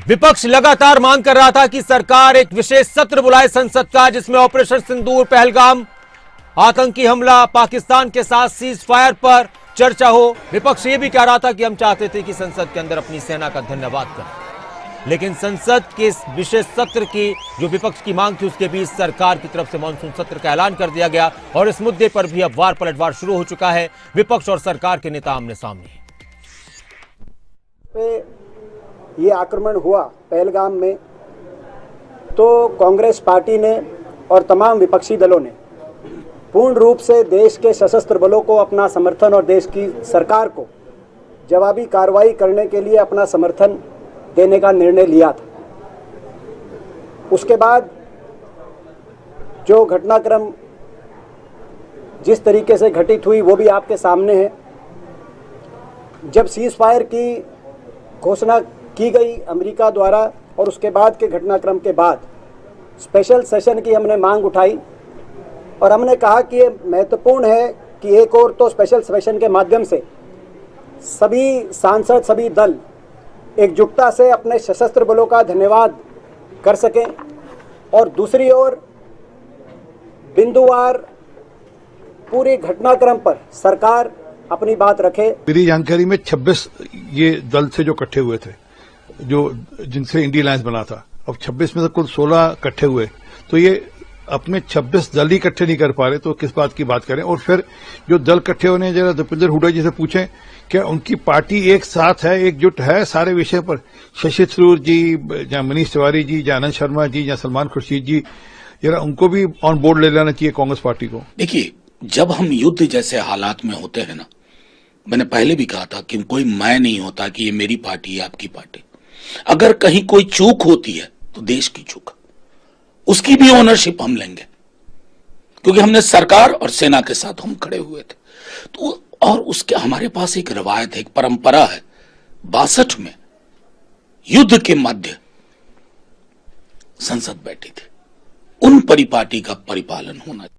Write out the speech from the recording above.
विपक्ष लगातार मांग कर रहा था कि सरकार एक विशेष सत्र बुलाए संसद का, जिसमें ऑपरेशन सिंदूर, पहलगाम आतंकी हमला, पाकिस्तान के साथ सीज फायर पर चर्चा हो। विपक्ष ये भी कह रहा था कि हम चाहते थे कि संसद के अंदर अपनी सेना का धन्यवाद करें, लेकिन संसद के इस विशेष सत्र की जो विपक्ष की मांग थी, उसके बीच सरकार की तरफ से मानसून सत्र का ऐलान कर दिया गया और इस मुद्दे पर भी अब वार पलटवार शुरू हो चुका है। विपक्ष और सरकार के नेता आमने सामने। ये आक्रमण हुआ पहलगाम में, तो कांग्रेस पार्टी ने और तमाम विपक्षी दलों ने पूर्ण रूप से देश के सशस्त्र बलों को अपना समर्थन और देश की सरकार को जवाबी कार्रवाई करने के लिए अपना समर्थन देने का निर्णय लिया था। उसके बाद जो घटनाक्रम जिस तरीके से घटित हुई वो भी आपके सामने है। जब सीज फायर की घोषणा की गई अमेरिका द्वारा और उसके बाद के घटनाक्रम के बाद स्पेशल सेशन की हमने मांग उठाई और हमने कहा कि ये महत्वपूर्ण है कि एक और तो स्पेशल सेशन के माध्यम से सभी सांसद, सभी दल एकजुटता से अपने सशस्त्र बलों का धन्यवाद कर सकें और दूसरी ओर बिंदुवार पूरे घटनाक्रम पर सरकार अपनी बात रखे। मेरी जानकारी में 26 ये दल से जो इकट्ठे हुए थे, जो जिनसे इंडिया अलायंस बना था, अब 26 में से कुल 16 इकट्ठे हुए, तो ये अपने 26 दल ही इकट्ठे नहीं कर पा रहे, तो किस बात की बात करें। और फिर जो दल इकट्ठे होने, जरा दीपेंद्र हुड्डा जी से पूछें क्या उनकी पार्टी एक साथ है, एकजुट है सारे विषय पर? शशि थरूर जी, या मनीष तिवारी जी, या आनंद शर्मा जी, या सलमान खुर्शीद जी, जरा उनको भी ऑन बोर्ड ले लेना चाहिए कांग्रेस पार्टी को। देखिए, जब हम युद्ध जैसे हालात में होते हैं ना, मैंने पहले भी कहा था कि कोई मैं नहीं होता कि ये मेरी पार्टी है, आपकी पार्टी। अगर कहीं कोई चूक होती है तो देश की चूक, उसकी भी ओनरशिप हम लेंगे, क्योंकि हमने सरकार और सेना के साथ हम खड़े हुए थे। तो और उसके हमारे पास एक रवायत है, एक परंपरा है। 62 में युद्ध के मध्य संसद बैठी थी, उन परिपाटी का परिपालन होना।